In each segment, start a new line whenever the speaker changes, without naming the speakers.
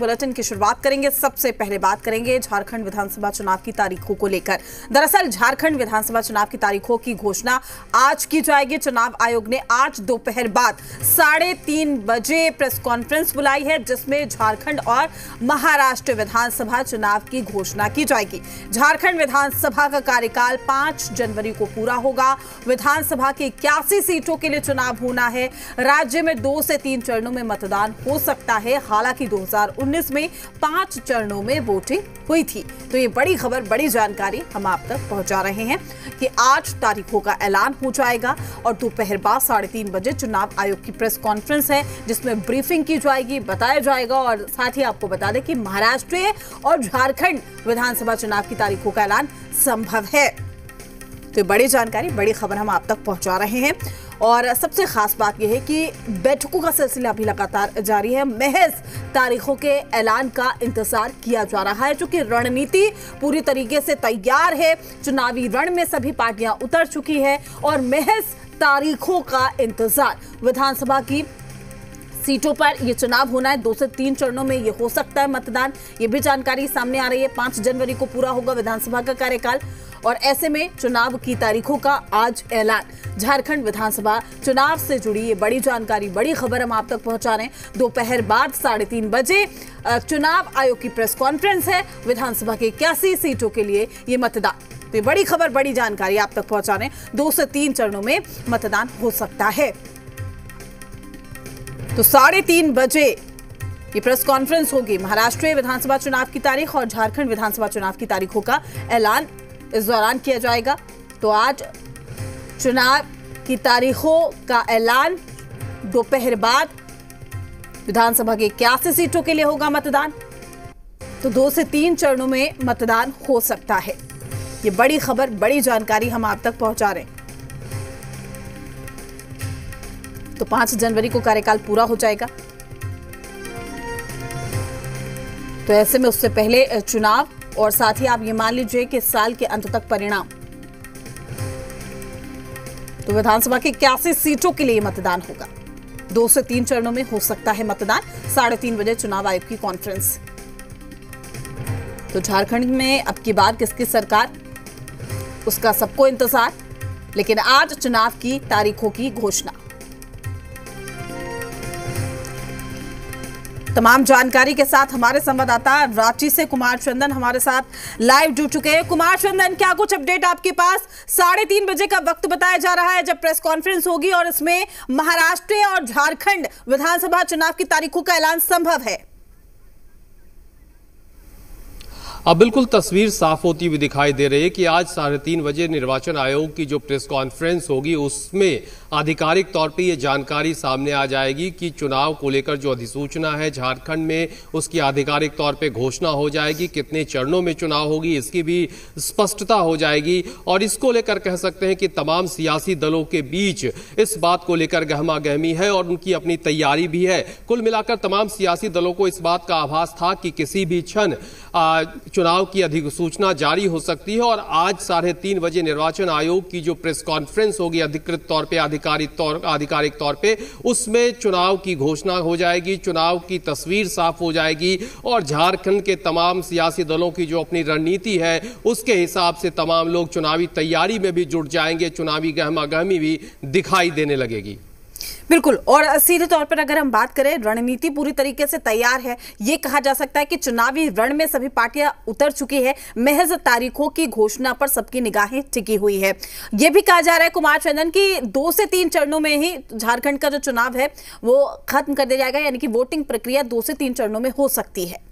Bulletin की शुरुआत करेंगे। सबसे पहले बात करेंगे झारखंड विधानसभा चुनाव की तारीखों को लेकर। दरअसल झारखंड विधानसभा चुनाव की तारीखों की घोषणा आज की जाएगी। चुनाव आयोग ने आज दोपहर बाद 3:30 बजे प्रेस कॉन्फ्रेंस बुलाई है, जिसमें झारखंड और महाराष्ट्र विधानसभा चुनाव की घोषणा की जाएगी। झारखंड विधानसभा का कार्यकाल 5 जनवरी को पूरा होगा। विधानसभा की 81 सीटों के लिए चुनाव होना है। राज्य में 2 से 3 चरणों में मतदान हो सकता है। हालांकि 2019 में 5 चरणों में वोटिंग हुई थी। तो ये बड़ी खबर, बड़ी जानकारी हम आप तक पहुंचा रहे हैं कि आज तारीखों का ऐलान हो जाएगा और दोपहर बाद 3:30 बजे चुनाव आयोग की प्रेस कॉन्फ्रेंस है, जिसमें ब्रीफिंग की जाएगी, बताया जाएगा। और साथ ही आपको बता दें कि महाराष्ट्र और झारखंड विधानसभा चुनाव की तारीखों का ऐलान संभव है। तो बड़ी जानकारी, बड़ी खबर हम आप तक पहुंचा रहे हैं। और सबसे खास बात यह है कि बैठकों का सिलसिला भी लगातार जारी है। महज तारीखों के ऐलान का इंतजार किया जा रहा है, क्योंकि रणनीति पूरी तरीके से तैयार है। चुनावी रण में सभी पार्टियां उतर चुकी है और महज तारीखों का इंतजार। विधानसभा की सीटों पर यह चुनाव होना है। 2 से 3 चरणों में यह हो सकता है मतदान। ये भी जानकारी सामने आ रही है। 5 जनवरी को पूरा होगा विधानसभा का कार्यकाल और ऐसे में चुनाव की तारीखों का आज ऐलान। झारखंड विधानसभा चुनाव से जुड़ी ये बड़ी जानकारी, बड़ी खबर हम आप तक पहुंचा रहे हैं। दोपहर बाद 3:30 बजे चुनाव आयोग की प्रेस कॉन्फ्रेंस है। विधानसभा की 81 सीटों के लिए ये मतदान। तो बड़ी खबर, बड़ी जानकारी आप तक पहुंचा रहे हैं। 2 से 3 चरणों में मतदान हो सकता है। तो 3:30 बजे ये प्रेस कॉन्फ्रेंस होगी। महाराष्ट्र विधानसभा चुनाव की तारीख और झारखंड विधानसभा चुनाव की तारीखों का ऐलान इस दौरान किया जाएगा। तो आज चुनाव की तारीखों का ऐलान, दोपहर बाद विधानसभा की 81 सीटों के लिए होगा मतदान। तो 2 से 3 चरणों में मतदान हो सकता है। ये बड़ी खबर, बड़ी जानकारी हम आप तक पहुंचा रहे हैं। तो 5 जनवरी को कार्यकाल पूरा हो जाएगा। तो ऐसे में उससे पहले चुनाव और साथ ही आप ये मान लीजिए कि साल के अंत तक परिणाम। तो विधानसभा की 81 सीटों के लिए मतदान होगा। 2 से 3 चरणों में हो सकता है मतदान। 3:30 बजे चुनाव आयोग की कॉन्फ्रेंस। तो झारखंड में अब की बार किसकी सरकार, उसका सबको इंतजार। लेकिन आज चुनाव की तारीखों की घोषणा। तमाम जानकारी के साथ हमारे संवाददाता रांची से कुमार चंदन हमारे साथ लाइव जुड़ चुके हैं। कुमार चंदन, क्या कुछ अपडेट आपके पास? 3:30 बजे का वक्त बताया जा रहा है जब प्रेस कॉन्फ्रेंस होगी और इसमें महाराष्ट्र और झारखंड विधानसभा चुनाव की तारीखों का ऐलान संभव है।
अब बिल्कुल तस्वीर साफ होती हुई दिखाई दे रही है कि आज 3:30 बजे निर्वाचन आयोग की जो प्रेस कॉन्फ्रेंस होगी, उसमें आधिकारिक तौर पे ये जानकारी सामने आ जाएगी कि चुनाव को लेकर जो अधिसूचना है झारखंड में, उसकी आधिकारिक तौर पे घोषणा हो जाएगी। कितने चरणों में चुनाव होगी, इसकी भी स्पष्टता हो जाएगी। और इसको लेकर कह सकते हैं कि तमाम सियासी दलों के बीच इस बात को लेकर गहमा गहमी है और उनकी अपनी तैयारी भी है। कुल मिलाकर तमाम सियासी दलों को इस बात का आभास था कि किसी भी क्षण चुनाव की अधिसूचना जारी हो सकती है। और आज 3:30 बजे निर्वाचन आयोग की जो प्रेस कॉन्फ्रेंस होगी अधिकृत तौर पे, आधिकारिक तौर पे, उसमें चुनाव की घोषणा हो जाएगी। चुनाव की तस्वीर साफ हो जाएगी और झारखंड के तमाम सियासी दलों की जो अपनी रणनीति है, उसके हिसाब से तमाम लोग चुनावी तैयारी में भी जुट जाएंगे। चुनावी गहमागहमी भी दिखाई देने लगेगी।
बिल्कुल। और सीधे तौर पर अगर हम बात करें, रणनीति पूरी तरीके से तैयार है। ये कहा जा सकता है कि चुनावी रण में सभी पार्टियां उतर चुकी है। महज तारीखों की घोषणा पर सबकी निगाहें टिकी हुई है। ये भी कहा जा रहा है कुमार चंदन कि 2 से 3 चरणों में ही झारखंड का जो चुनाव है वो खत्म कर दिया जाएगा, यानी कि वोटिंग प्रक्रिया 2 से 3 चरणों में हो सकती है।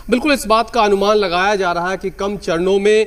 बिल्कुल इस बात का अनुमान लगाया जा रहा है कि कम चरणों में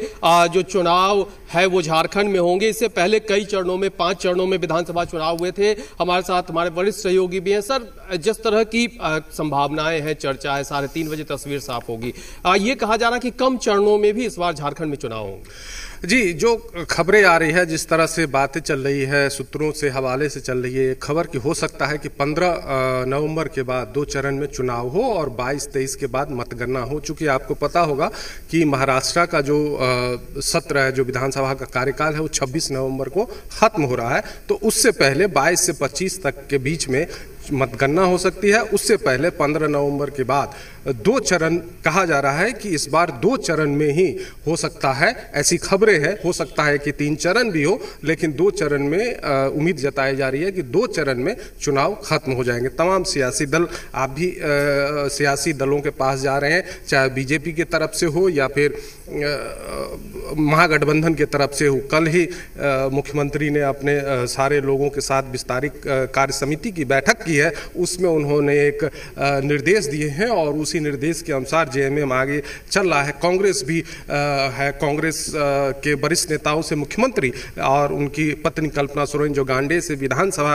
जो चुनाव है वो झारखंड में होंगे। इससे पहले कई चरणों में, 5 चरणों में विधानसभा चुनाव हुए थे। हमारे साथ हमारे वरिष्ठ सहयोगी भी हैं। सर, जिस तरह की संभावनाएं हैं, चर्चा है, 3:30 बजे तस्वीर साफ होगी। ये कहा जा रहा है कि कम चरणों में भी इस बार झारखंड में चुनाव होंगे।
जी, जो खबरें आ रही है, जिस तरह से बातें चल रही है, सूत्रों से हवाले से चल रही है खबर कि हो सकता है कि 15 नवंबर के बाद 2 चरण में चुनाव हो और 22-23 के बाद मतगणना हो। चूंकि आपको पता होगा कि महाराष्ट्र का जो सत्र है, जो विधानसभा का कार्यकाल है, वो 26 नवंबर को खत्म हो रहा है। तो उससे पहले 22 से 25 तक के बीच में मतगणना हो सकती है। उससे पहले 15 नवंबर के बाद 2 चरण कहा जा रहा है कि इस बार 2 चरण में ही हो सकता है, ऐसी खबरें हैं। हो सकता है कि 3 चरण भी हो, लेकिन 2 चरण में उम्मीद जताई जा रही है कि 2 चरण में चुनाव खत्म हो जाएंगे। तमाम सियासी दल, आप भी सियासी दलों के पास जा रहे हैं, चाहे बीजेपी की तरफ से हो या फिर महागठबंधन की तरफ से हो। कल ही मुख्यमंत्री ने अपने सारे लोगों के साथ विस्तारित कार्य समिति की बैठक की है, उसमें उन्होंने एक निर्देश दिए हैं और उसी निर्देश के अनुसार जेएमएम आगे चल रहा है। कांग्रेस भी है, कांग्रेस के वरिष्ठ नेताओं से मुख्यमंत्री और उनकी पत्नी कल्पना सोरेन जो गांडे से विधानसभा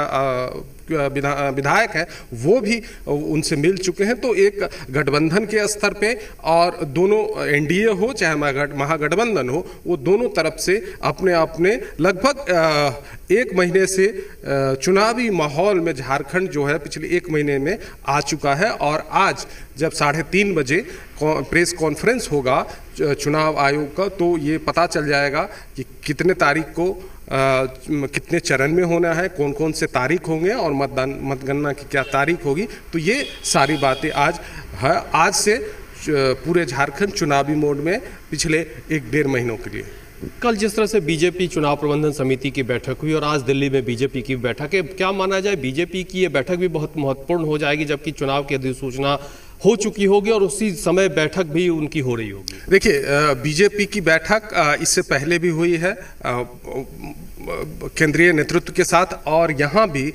विधायक है, वो भी उनसे मिल चुके हैं। तो एक गठबंधन के स्तर पे और दोनों एनडीए हो चाहे महागठबंधन हो, वो दोनों तरफ से अपने अपने लगभग 1 महीने से चुनावी माहौल में झारखंड जो है पिछले 1 महीने में आ चुका है। और आज जब 3:30 बजे प्रेस कॉन्फ्रेंस होगा चुनाव आयोग का, तो ये पता चल जाएगा कि कितने तारीख को कितने चरण में होना है, कौन कौन से तारीख होंगे और मतगणना की क्या तारीख होगी। तो ये सारी बातें आज से पूरे झारखंड चुनावी मोड में पिछले 1-1.5 महीनों के लिए।
कल जिस तरह से बीजेपी चुनाव प्रबंधन समिति की बैठक हुई और आज दिल्ली में बीजेपी की बैठक है, क्या माना जाए बीजेपी की ये बैठक भी बहुत महत्वपूर्ण हो जाएगी, जबकि चुनाव की अधिसूचना हो चुकी होगी और उसी समय बैठक भी उनकी हो रही होगी? देखिए,
बीजेपी की बैठक इससे पहले भी हुई है केंद्रीय नेतृत्व के साथ, और यहाँ भी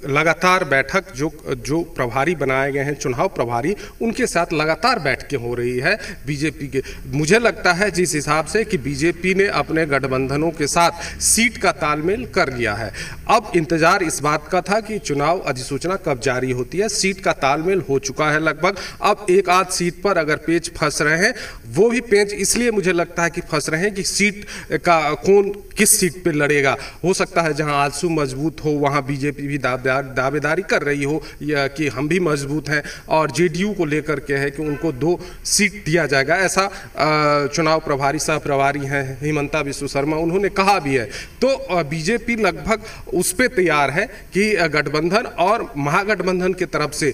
लगातार बैठक जो प्रभारी बनाए गए हैं, चुनाव प्रभारी, उनके साथ लगातार बैठकें हो रही है बीजेपी के। मुझे लगता है जिस हिसाब से कि बीजेपी ने अपने गठबंधनों के साथ सीट का तालमेल कर लिया है, अब इंतजार इस बात का था कि चुनाव अधिसूचना कब जारी होती है। सीट का तालमेल हो चुका है लगभग। अब एक आध सीट पर अगर पेच फंस रहे हैं, वो भी पेच इसलिए मुझे लगता है कि फंस रहे हैं कि सीट का कौन किस सीट पे लड़ेगा। हो सकता है जहां आजसू मजबूत हो वहां बीजेपी भी दावेदारी कर रही हो या कि हम भी मजबूत हैं, और जेडीयू को लेकर के है कि उनको 2 सीट दिया जाएगा, ऐसा चुनाव प्रभारी सह प्रभारी हैं हिमंता विश्व शर्मा, उन्होंने कहा भी है। तो बीजेपी लगभग उस पर तैयार है कि गठबंधन और महागठबंधन की तरफ से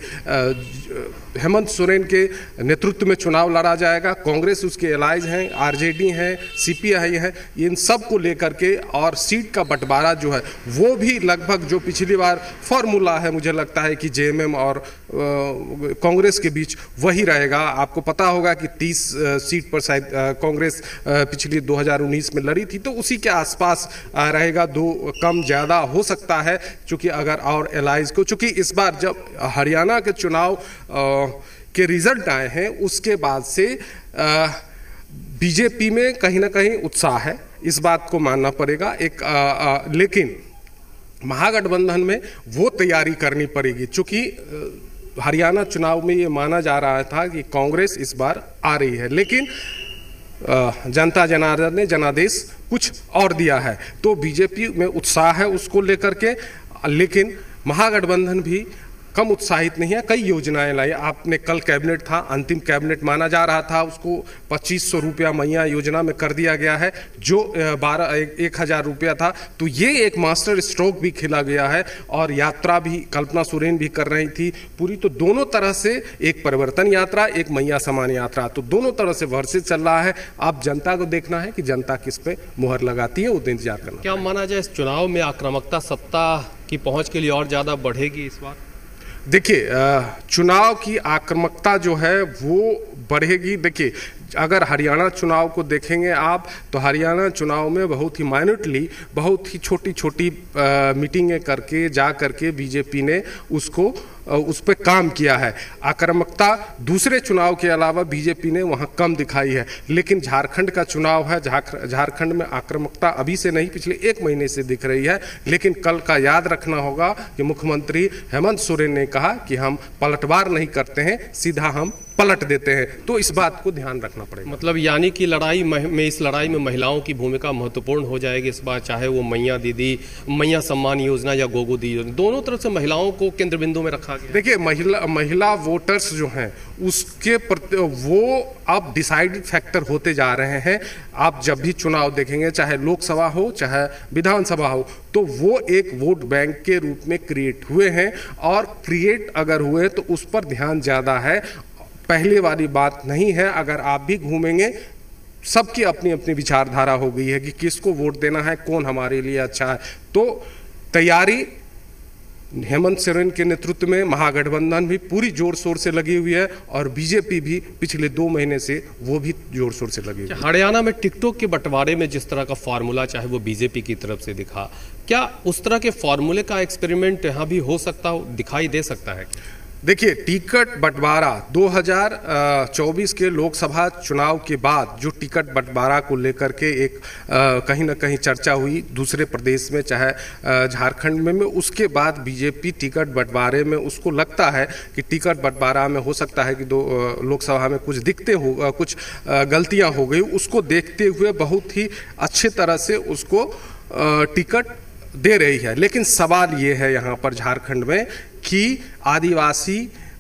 हेमंत सोरेन के नेतृत्व में चुनाव लड़ा जाएगा। कांग्रेस उसके एलाइज हैं, आरजेडी हैं, सीपीआई है, इन सब को लेकर के, और सीट का बंटवारा जो है वो भी लगभग जो पिछली बार फॉर्मूला है, मुझे लगता है कि जेएमएम और कांग्रेस के बीच वही रहेगा। आपको पता होगा कि 30 सीट पर शायद कांग्रेस पिछली 2019 में लड़ी थी, तो उसी के आसपास रहेगा। 2 कम ज़्यादा हो सकता है, चूँकि अगर और एलाइज को, चूँकि इस बार जब हरियाणा के चुनाव के रिजल्ट आए हैं उसके बाद से बीजेपी में कहीं ना कहीं उत्साह है, इस बात को मानना पड़ेगा। लेकिन महागठबंधन में वो तैयारी करनी पड़ेगी, चूँकि हरियाणा चुनाव में ये माना जा रहा था कि कांग्रेस इस बार आ रही है, लेकिन जनता जनार्दन ने जनादेश कुछ और दिया है। तो बीजेपी में उत्साह है उसको लेकर के, लेकिन महागठबंधन भी कम उत्साहित नहीं है। कई योजनाएं लाई आपने, कल कैबिनेट था, अंतिम कैबिनेट माना जा रहा था, उसको 2500 रुपया मैया योजना में कर दिया गया है, जो 1,000 रुपया था। तो ये एक मास्टर स्ट्रोक भी खिला गया है, और यात्रा भी कल्पना सोरेन भी कर रही थी पूरी। तो दोनों तरह से एक परिवर्तन यात्रा, एक मैया समान यात्रा, तो दोनों तरह से वर्सेस चल रहा है। अब जनता को देखना है कि जनता किस पे मुहर लगाती है, वो इंतजार करना।
क्या माना जाए इस चुनाव में आक्रामकता सत्ता की पहुंच के लिए और ज्यादा बढ़ेगी इस बार?
देखिए, चुनाव की आक्रामकता जो है वो बढ़ेगी। देखिए, अगर हरियाणा चुनाव को देखेंगे आप, तो हरियाणा चुनाव में बहुत ही माइन्यूटली, बहुत ही छोटी छोटी मीटिंगें करके जा करके बीजेपी ने उस पर काम किया है। आक्रामकता दूसरे चुनाव के अलावा बीजेपी ने वहाँ कम दिखाई है, लेकिन झारखंड का चुनाव है, झारखंड में आक्रामकता अभी से नहीं, पिछले 1 महीने से दिख रही है। लेकिन कल का याद रखना होगा कि मुख्यमंत्री हेमंत सोरेन ने कहा कि हम पलटवार नहीं करते हैं, सीधा हम पलट देते हैं। तो इस बात को ध्यान रखना पड़ेगा।
मतलब यानी कि इस लड़ाई में महिलाओं की भूमिका महत्वपूर्ण हो जाएगी इस बार, चाहे वो मैया दीदी, मैया सम्मान योजना या गोगो दी, दोनों तरफ से महिलाओं को केंद्र बिंदु में रखा रखा गया?
देखिए, महिला वोटर्स जो हैं उसके वो अब डिसाइडेड फैक्टर होते जा रहे हैं। आप जब भी चुनाव देखेंगे, चाहे लोकसभा हो चाहे विधानसभा हो, तो वो एक वोट बैंक के रूप में क्रिएट हुए हैं, और क्रिएट अगर हुए तो उस पर ध्यान ज़्यादा है। पहले वाली बात नहीं है। अगर आप भी घूमेंगे, सबकी अपनी अपनी विचारधारा हो गई है कि किसको वोट देना है, कौन हमारे लिए अच्छा है। तो तैयारी हेमंत सोरेन के नेतृत्व में महागठबंधन भी पूरी जोर शोर से लगी हुई है, और बीजेपी भी पिछले 2 महीने से वो भी जोर शोर से लगी हुई है।
हरियाणा में टिकटॉक के बंटवारे में जिस तरह का फार्मूला चाहे वो बीजेपी की तरफ से दिखा, क्या उस तरह के फार्मूले का एक्सपेरिमेंट यहाँ भी हो सकता हो, दिखाई दे सकता है?
देखिए, टिकट बंटवारा 2024 के लोकसभा चुनाव के बाद जो टिकट बंटवारा को लेकर के एक कहीं ना कहीं चर्चा हुई दूसरे प्रदेश में, चाहे झारखंड में, उसके बाद बीजेपी टिकट बंटवारे में उसको लगता है कि टिकट बंटवारा में हो सकता है कि लोकसभा में कुछ कुछ गलतियां हो गई। उसको देखते हुए बहुत ही अच्छे तरह से उसको टिकट दे रही है। लेकिन सवाल ये है यहाँ पर झारखंड में कि आदिवासी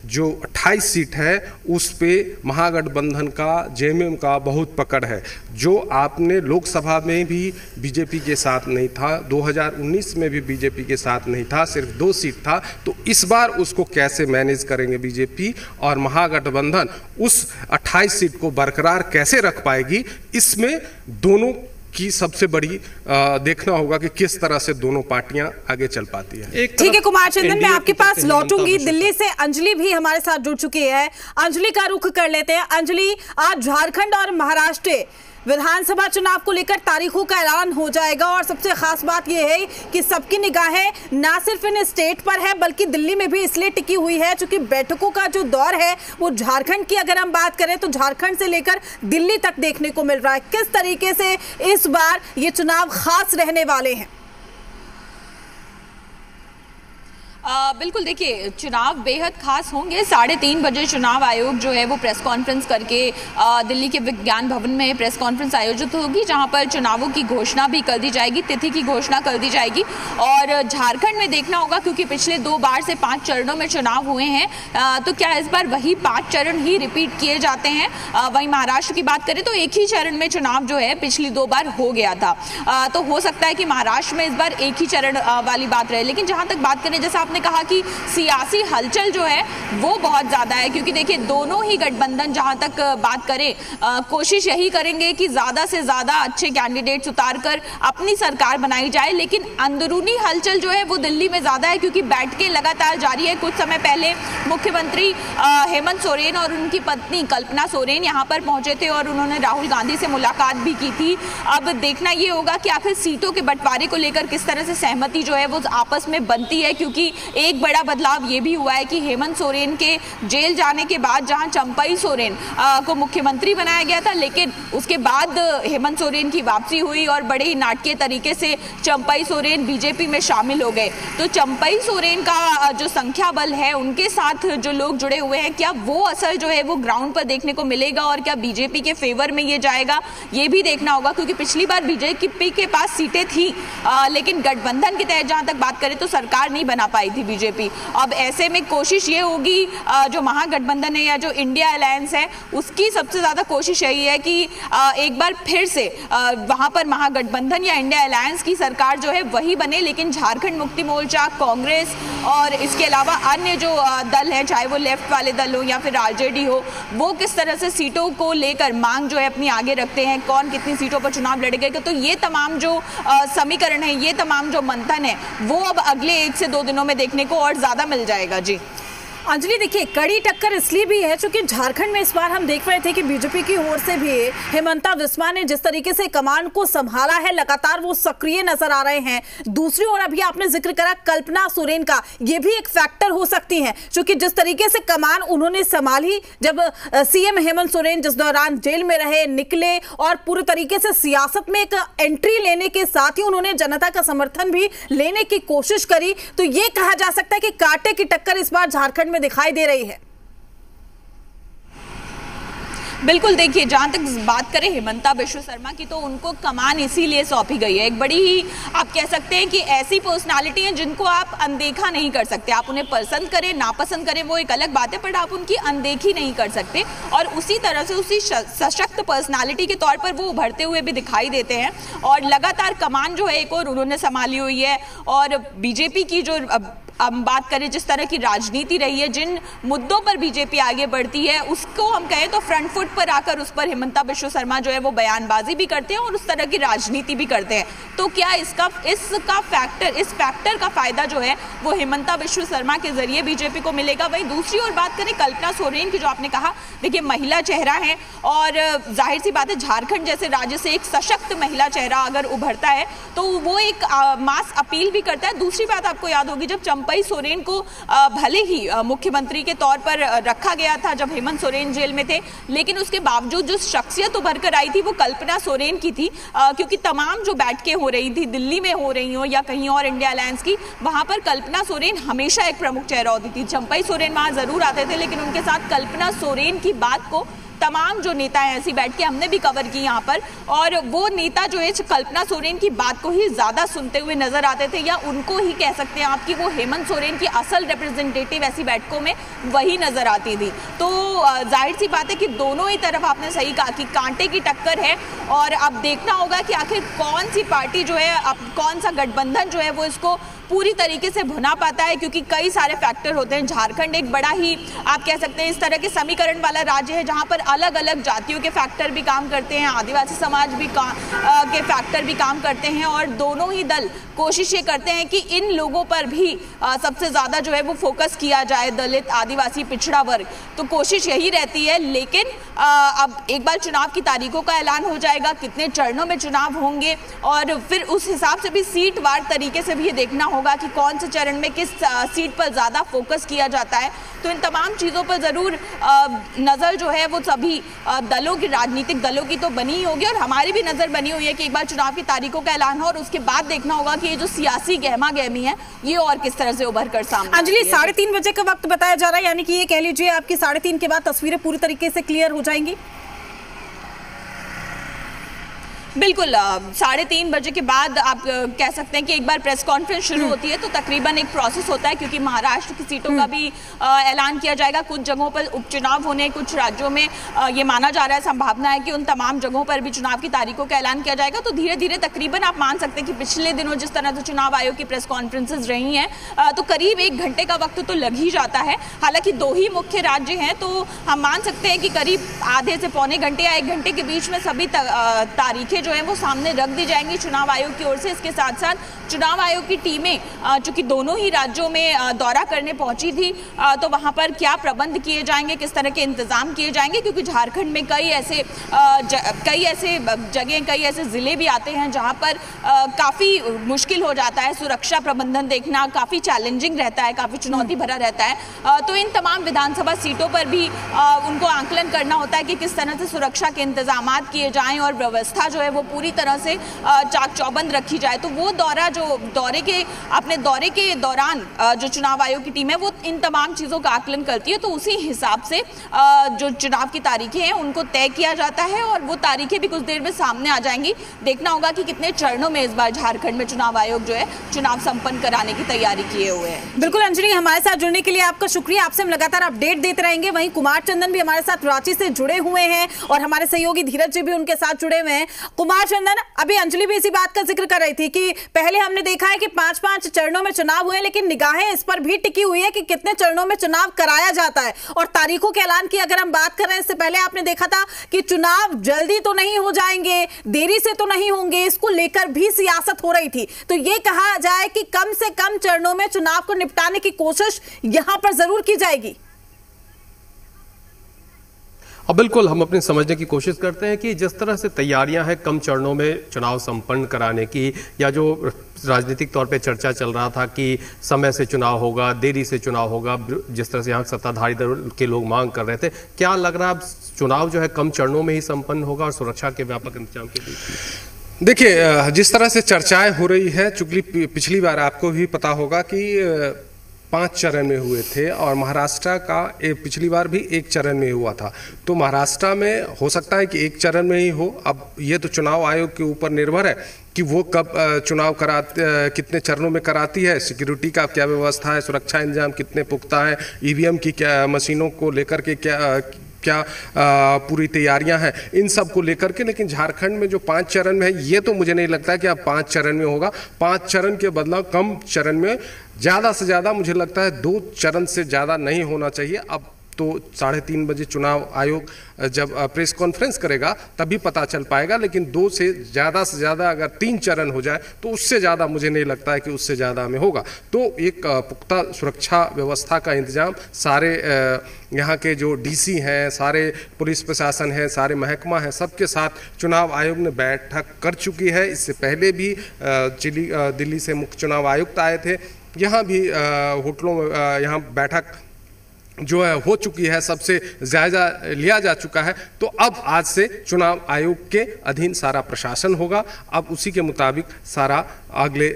जो 28 सीट है उस पे महागठबंधन का, जेएमएम का बहुत पकड़ है। जो आपने लोकसभा में भी बीजेपी के साथ नहीं था, 2019 में भी बीजेपी के साथ नहीं था, सिर्फ 2 सीट था। तो इस बार उसको कैसे मैनेज करेंगे बीजेपी, और महागठबंधन उस 28 सीट को बरकरार कैसे रख पाएगी, इसमें दोनों की सबसे बड़ी देखना होगा कि किस तरह से दोनों पार्टियां आगे चल पाती है।
ठीक है कुमार चंदन, मैं आपके पास लौटूंगी। दिल्ली से अंजलि भी हमारे साथ जुड़ चुकी है। अंजलि का रुख कर लेते हैं। अंजलि, आज झारखंड और महाराष्ट्र विधानसभा चुनाव को लेकर तारीखों का ऐलान हो जाएगा, और सबसे खास बात यह है कि सबकी निगाहें ना सिर्फ इन स्टेट पर है बल्कि दिल्ली में भी इसलिए टिकी हुई है क्योंकि बैठकों का जो दौर है वो झारखंड की अगर हम बात करें तो झारखंड से लेकर दिल्ली तक देखने को मिल रहा है। किस तरीके से इस बार ये चुनाव खास रहने वाले हैं?
बिल्कुल, देखिए, चुनाव बेहद खास होंगे। 3:30 बजे चुनाव आयोग जो है वो प्रेस कॉन्फ्रेंस करके दिल्ली के विज्ञान भवन में प्रेस कॉन्फ्रेंस आयोजित होगी, जहां पर चुनावों की घोषणा भी कर दी जाएगी, तिथि की घोषणा कर दी जाएगी। और झारखंड में देखना होगा, क्योंकि पिछले 2 बार से 5 चरणों में चुनाव हुए हैं, तो क्या इस बार वही 5 चरण ही रिपीट किए जाते हैं? वहीं महाराष्ट्र की बात करें तो एक ही चरण में चुनाव जो है पिछली 2 बार हो गया था। तो हो सकता है कि महाराष्ट्र में इस बार एक ही चरण वाली बात रहे। लेकिन जहां तक बात करें, जैसा ने कहा कि सियासी हलचल जो है वो बहुत ज्यादा है, क्योंकि देखिए दोनों ही गठबंधन जहां तक बात करें कोशिश यही करेंगे कि ज्यादा से ज्यादा अच्छे कैंडिडेट्स उतारकर अपनी सरकार बनाई जाए। लेकिन अंदरूनी हलचल जो है वो दिल्ली में ज्यादा है, क्योंकि बैठकें लगातार जारी है। कुछ समय पहले मुख्यमंत्री हेमंत सोरेन और उनकी पत्नी कल्पना सोरेन यहां पर पहुंचे थे और उन्होंने राहुल गांधी से मुलाकात भी की थी। अब देखना ये होगा कि आखिर सीटों के बंटवारे को लेकर किस तरह से सहमति जो है वो आपस में बनती है, क्योंकि एक बड़ा बदलाव ये भी हुआ है कि हेमंत सोरेन के जेल जाने के बाद जहां चंपई सोरेन को मुख्यमंत्री बनाया गया था, लेकिन उसके बाद हेमंत सोरेन की वापसी हुई और बड़े ही नाटकीय तरीके से चंपई सोरेन बीजेपी में शामिल हो गए। तो चंपई सोरेन का जो संख्या बल है, उनके साथ जो लोग जुड़े हुए हैं, क्या वो असर जो है वो ग्राउंड पर देखने को मिलेगा और क्या बीजेपी के फेवर में ये जाएगा, ये भी देखना होगा। क्योंकि पिछली बार बीजेपी के पास सीटें थी, लेकिन गठबंधन के तहत जहां तक बात करें तो सरकार नहीं बना पाई थी बीजेपी। अब ऐसे में कोशिश ये होगी, जो महागठबंधन है या जो इंडिया अलायंस है, उसकी सबसे ज्यादा कोशिश यही है कि एक बार फिर से वहां पर महागठबंधन या इंडिया अलायंस की सरकार जो है वही बने। लेकिन झारखंड मुक्ति मोर्चा, कांग्रेस और इसके अलावा अन्य जो दल है, चाहे वो लेफ्ट वाले दल हो या फिर आरजेडी हो, वो किस तरह से सीटों को लेकर मांग जो है अपनी आगे रखते हैं, कौन कितनी सीटों पर चुनाव लड़ेगा। तो ये तमाम जो समीकरण है, ये तमाम जो मंथन है, वो अब अगले 1 से 2 दिनों में देखने को और ज्यादा मिल जाएगा। जी
अंजलि, देखिए कड़ी टक्कर इसलिए भी है क्योंकि झारखंड में इस बार हम देख रहे थे कि बीजेपी की ओर से भी हेमंता बिस्वा ने जिस तरीके से कमान को संभाला है, लगातार वो सक्रिय नजर आ रहे हैं। दूसरी ओर अभी आपने जिक्र करा कल्पना सोरेन का, ये भी एक फैक्टर हो सकती है क्योंकि जिस तरीके से कमान उन्होंने संभाली, जब सीएम हेमंत सोरेन जिस दौरान जेल में रहे, निकले और पूरे तरीके से सियासत में एक एंट्री लेने के साथ ही उन्होंने जनता का समर्थन भी लेने की कोशिश करी। तो ये कहा जा सकता है कि कांटे की टक्कर इस बार झारखंड में दिखाई दे रही है।
बिल्कुल, देखिए जहां तक बात करें हेमंता बिश्व शर्मा की, तो उनको कमान इसीलिए सौंपी गई है। एक बड़ी ही आप कह सकते हैं कि ऐसी पर्सनालिटी है जिनको आप अनदेखा नहीं कर सकते। आप उन्हें पसंद करें नापसंद करें वो एक अलग बात है, पर आप उनकी अनदेखी नहीं कर सकते। और उसी तरह से उसी सशक्त पर्सनालिटी के तौर पर वो उभरते हुए भी दिखाई देते हैं। और लगातार कमान जो है एक और उन्होंने संभाली हुई है। और बीजेपी की जो हम बात करें जिस तरह की राजनीति रही है, जिन मुद्दों पर बीजेपी आगे बढ़ती है, उसको हम कहें तो फ्रंट फुट पर आकर उस पर हेमंता बिश्व शर्मा जो है वो बयानबाजी भी करते हैं और उस तरह की राजनीति भी करते हैं। तो क्या इस फैक्टर का फायदा जो है वो हेमंता बिश्व शर्मा के जरिए बीजेपी को मिलेगा। वहीं दूसरी ओर बात करें कल्पना सोरेन की, जो आपने कहा, देखिए महिला चेहरा है और जाहिर सी बात है झारखंड जैसे राज्य से एक सशक्त महिला चेहरा अगर उभरता है तो वो एक मास अपील भी करता है। दूसरी बात आपको याद होगी, जब चंपई सोरेन को भले ही मुख्यमंत्री के तौर पर रखा गया था जब हेमंत सोरेन जेल में थे, लेकिन उसके बावजूद जो शख्सियत उभर कर आई थी वो कल्पना सोरेन की थी। क्योंकि तमाम जो बैठकें हो रही थी, दिल्ली में हो रही हो या कहीं और इंडिया अलायंस की, वहां पर कल्पना सोरेन हमेशा एक प्रमुख चेहरा होती थी। चंपई सोरेन वहां जरूर आते थे, लेकिन उनके साथ कल्पना सोरेन की बात को तमाम जो नेता हैं ऐसी बैठ के हमने भी कवर की यहाँ पर, और वो नेता जो है कल्पना सोरेन की बात को ही ज्यादा सुनते हुए नजर आते थे, या उनको ही कह सकते हैं आप कि वो हेमंत सोरेन की असल रिप्रेजेंटेटिव ऐसी बैठकों में वही नजर आती थी। तो जाहिर सी बात है कि दोनों ही तरफ आपने सही कहा कि कांटे की टक्कर है। और अब देखना होगा कि आखिर कौन सी पार्टी जो है, अब कौन सा गठबंधन जो है वो इसको पूरी तरीके से भुना पाता है, क्योंकि कई सारे फैक्टर होते हैं। झारखंड एक बड़ा ही आप कह सकते हैं इस तरह के समीकरण वाला राज्य है जहां पर अलग अलग जातियों के फैक्टर भी काम करते हैं, आदिवासी समाज भी के फैक्टर भी काम करते हैं, और दोनों ही दल कोशिश ये करते हैं कि इन लोगों पर भी सबसे ज्यादा जो है वो फोकस किया जाए, दलित आदिवासी पिछड़ा वर्ग। तो कोशिश यही रहती है। लेकिन अब एक बार चुनाव की तारीखों का ऐलान हो जाएगा, कितने चरणों में चुनाव होंगे, और फिर उस हिसाब से भी सीट वार तरीके से भी ये देखना होगा कि कौन से चरण में किस सीट पर ज्यादा फोकस किया जाता है। तो इन तमाम चीजों पर जरूर नजर जो है वो सभी दलों की, राजनीतिक दलों की तो बनी ही होगी, और हमारी भी नजर बनी हुई है कि एक बार चुनाव की तारीखों का ऐलान हो और उसके बाद देखना होगा कि ये जो सियासी गहमा गहमी है ये और किस तरह से उभर कर सामने।
अंजलि, 3:30 बजे का वक्त बताया जा रहा है, यानी कि ये कह लीजिए आपकी 3:30 के बाद तस्वीरें पूरी तरीके से क्लियर हो जाएंगी।
बिल्कुल, 3:30 बजे के बाद आप कह सकते हैं कि एक बार प्रेस कॉन्फ्रेंस शुरू होती है तो तकरीबन एक प्रोसेस होता है, क्योंकि महाराष्ट्र की सीटों का भी ऐलान किया जाएगा। कुछ जगहों पर उपचुनाव होने, कुछ राज्यों में ये माना जा रहा है, संभावना है कि उन तमाम जगहों पर भी चुनाव की तारीखों का ऐलान किया जाएगा। तो धीरे धीरे तकरीबन आप मान सकते हैं कि पिछले दिनों जिस तरह से चुनाव आयोग की प्रेस कॉन्फ्रेंसेज रही हैं तो करीब 1 घंटे का वक्त तो लग ही जाता है। हालांकि 2 ही मुख्य राज्य हैं, तो हम मान सकते हैं कि करीब आधे से पौने घंटे या 1 घंटे के बीच में सभी तारीखें जो है वो सामने रख दी जाएंगी चुनाव आयोग की ओर से। इसके साथ साथ चुनाव आयोग की टीमें चूंकि दोनों ही राज्यों में दौरा करने पहुंची थी, तो वहां पर क्या प्रबंध किए जाएंगे, किस तरह के इंतजाम किए जाएंगे, क्योंकि झारखंड में कई ऐसे जगह, कई ऐसे जिले भी आते हैं जहां पर काफी मुश्किल हो जाता है सुरक्षा प्रबंधन देखना, काफी चैलेंजिंग रहता है, काफी चुनौती भरा रहता है। तो इन तमाम विधानसभा सीटों पर भी उनको आंकलन करना होता है कि किस तरह से सुरक्षा के इंतजाम किए जाएं और व्यवस्था जो है वो पूरी तरह से चाक चौबंद रखी जाए। तो वो अपने दौरे के दौरान जो चुनाव आयोग की टीम है वो इन तमाम चीजों का आकलन करती है। तो उसी हिसाब से जो चुनाव की तारीखें हैं उनको तय किया जाता है, और वो तारीखें भी कुछ देर में सामने आ जाएंगी। देखना होगा कि कितने चरणों में इस बार झारखंड में चुनाव आयोग जो है चुनाव संपन्न कराने की तैयारी किए हुए है।
बिल्कुल अंजलि, हमारे साथ जुड़ने के लिए आपका शुक्रिया। आपसे हम लगातार अपडेट देते रहेंगे। वहीं कुमार चंदन भी हमारे साथ रांची से जुड़े हुए हैं और हमारे सहयोगी धीरज जी भी उनके साथ जुड़े हुए हैं। कुमार चंदन, अभी अंजलि भी इसी बात का जिक्र कर रही थी कि पहले हमने देखा है कि 5-5 चरणों में चुनाव हुए, लेकिन निगाहें इस पर भी टिकी हुई है कि कितने चरणों में चुनाव कराया जाता है। और तारीखों के ऐलान की अगर हम बात कर रहे हैं, इससे पहले आपने देखा था कि चुनाव जल्दी तो नहीं हो जाएंगे, देरी से तो नहीं होंगे, इसको लेकर भी सियासत हो रही थी। तो यह कहा जाए कि कम से कम चरणों में चुनाव को निपटाने की कोशिश यहां पर जरूर की जाएगी।
अब बिल्कुल हम अपने समझने की कोशिश करते हैं कि जिस तरह से तैयारियां हैं कम चरणों में चुनाव संपन्न कराने की, या जो राजनीतिक तौर पे चर्चा चल रहा था कि समय से चुनाव होगा, देरी से चुनाव होगा, जिस तरह से यहाँ सत्ताधारी दल के लोग मांग कर रहे थे, क्या लग रहा है चुनाव जो है कम चरणों में ही संपन्न होगा और सुरक्षा के व्यापक इंतजाम के बीच?
देखिए, जिस तरह से चर्चाएं हो रही है, चूंकि पिछली बार आपको भी पता होगा कि 5 चरण में हुए थे और महाराष्ट्र का पिछली बार भी 1 चरण में हुआ था। तो महाराष्ट्र में हो सकता है कि 1 चरण में ही हो। अब ये तो चुनाव आयोग के ऊपर निर्भर है कि वो कब चुनाव कितने चरणों में कराती है, सिक्योरिटी का क्या व्यवस्था है, सुरक्षा इंतजाम कितने पुख्ता हैं, ईवीएम की क्या मशीनों को लेकर के क्या पूरी तैयारियां हैं, इन सब को लेकर के। लेकिन झारखंड में जो 5 चरण में है, ये तो मुझे नहीं लगता कि अब 5 चरण में होगा। 5 चरण के बदलाव कम चरण में, ज़्यादा से ज़्यादा मुझे लगता है 2 चरण से ज़्यादा नहीं होना चाहिए। अब तो 3:30 बजे चुनाव आयोग जब प्रेस कॉन्फ्रेंस करेगा तभी पता चल पाएगा। लेकिन 2 से ज़्यादा अगर 3 चरण हो जाए तो उससे ज़्यादा मुझे नहीं लगता है कि उससे ज़्यादा में होगा। तो एक पुख्ता सुरक्षा व्यवस्था का इंतजाम सारे यहाँ के जो डीसी हैं, सारे पुलिस प्रशासन है, सारे महकमा है, सबके साथ चुनाव आयोग ने बैठक कर चुकी है। इससे पहले भी दिल्ली से मुख्य चुनाव आयुक्त आए थे, यहाँ भी होटलों में यहाँ बैठक जो है हो चुकी है, सबसे जायजा लिया जा चुका है। तो अब आज से चुनाव आयोग के अधीन सारा प्रशासन होगा। अब उसी के मुताबिक सारा अगले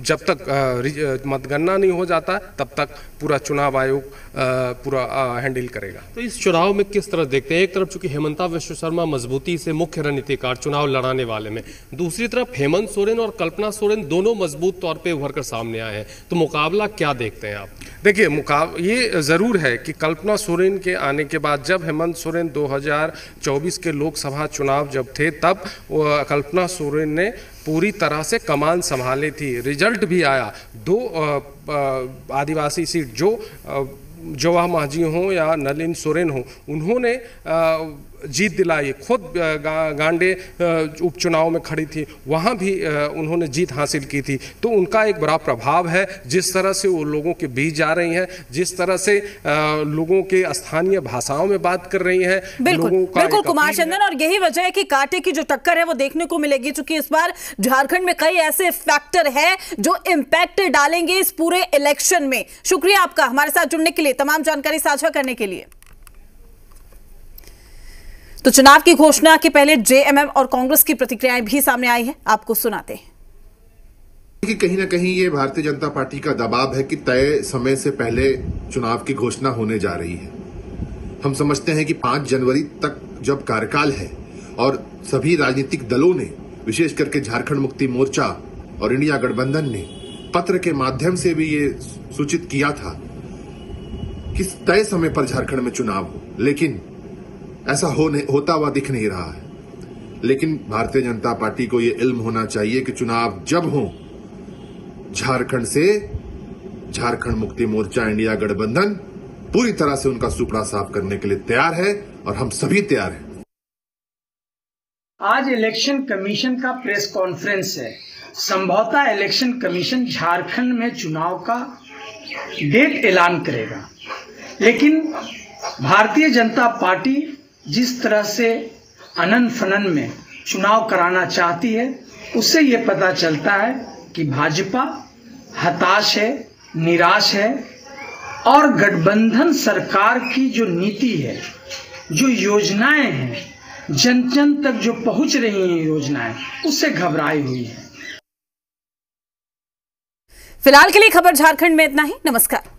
जब तक मतगणना नहीं हो जाता तब तक पूरा चुनाव आयोग पूरा हैंडल करेगा।
तो इस चुनाव में किस तरह देखते हैं? एक तरफ चूंकि हेमंता विश्व शर्मा मजबूती से मुख्य रणनीतिकार चुनाव लड़ाने वाले में, दूसरी तरफ हेमंत सोरेन और कल्पना सोरेन दोनों मजबूत तौर पे उभर कर सामने आए हैं। तो मुकाबला क्या देखते हैं आप?
देखिए, ये ज़रूर है कि कल्पना सोरेन के आने के बाद, जब हेमंत सोरेन 2024 के लोकसभा चुनाव जब थे, तब कल्पना सोरेन ने पूरी तरह से कमान संभाली थी। रिजल्ट भी आया। 2 आदिवासी सीट जो जोवा मांझी हो या नलिन सोरेन हो, उन्होंने जीत दिलाई। खुद गांडे उपचुनाव में खड़ी थी, वहाँ भी उन्होंने जीत हासिल की थी। तो उनका एक बड़ा प्रभाव है, जिस तरह से वो लोगों के बीच जा रही हैं, जिस तरह से लोगों के स्थानीय भाषाओं में बात कर रही हैं।
बिल्कुल कुमार चंदन, और यही वजह है कि कांटे की जो टक्कर है वो देखने को मिलेगी, क्योंकि इस बार झारखंड में कई ऐसे फैक्टर है जो इम्पैक्ट डालेंगे इस पूरे इलेक्शन में। शुक्रिया आपका हमारे साथ जुड़ने के लिए, तमाम जानकारी साझा करने के लिए। तो चुनाव की घोषणा के पहले जेएमएम और कांग्रेस की प्रतिक्रियाएं भी सामने आई है, आपको सुनाते हैं।
कि कहीं ना कहीं ये भारतीय जनता पार्टी का दबाव है कि तय समय से पहले चुनाव की घोषणा होने जा रही है। हम समझते हैं कि 5 जनवरी तक जब कार्यकाल है और सभी राजनीतिक दलों ने, विशेष करके झारखंड मुक्ति मोर्चा और इंडिया गठबंधन ने पत्र के माध्यम से भी ये सूचित किया था कि तय समय पर झारखंड में चुनाव हो, लेकिन ऐसा होता हुआ दिख नहीं रहा है। लेकिन भारतीय जनता पार्टी को यह इल्म होना चाहिए कि चुनाव जब हो, झारखंड से झारखंड मुक्ति मोर्चा इंडिया गठबंधन पूरी तरह से उनका सुपड़ा साफ करने के लिए तैयार है और हम सभी तैयार हैं।
आज इलेक्शन कमीशन का प्रेस कॉन्फ्रेंस है। संभवतः इलेक्शन कमीशन झारखंड में चुनाव का डेट ऐलान करेगा, लेकिन भारतीय जनता पार्टी जिस तरह से अनन फनन में चुनाव कराना चाहती है, उससे ये पता चलता है कि भाजपा हताश है, निराश है, और गठबंधन सरकार की जो नीति है, जो योजनाएं हैं, जन जन तक जो पहुंच रही हैं योजनाएं, उससे घबराई हुई है।
फिलहाल के लिए खबर झारखंड में इतना ही। नमस्कार।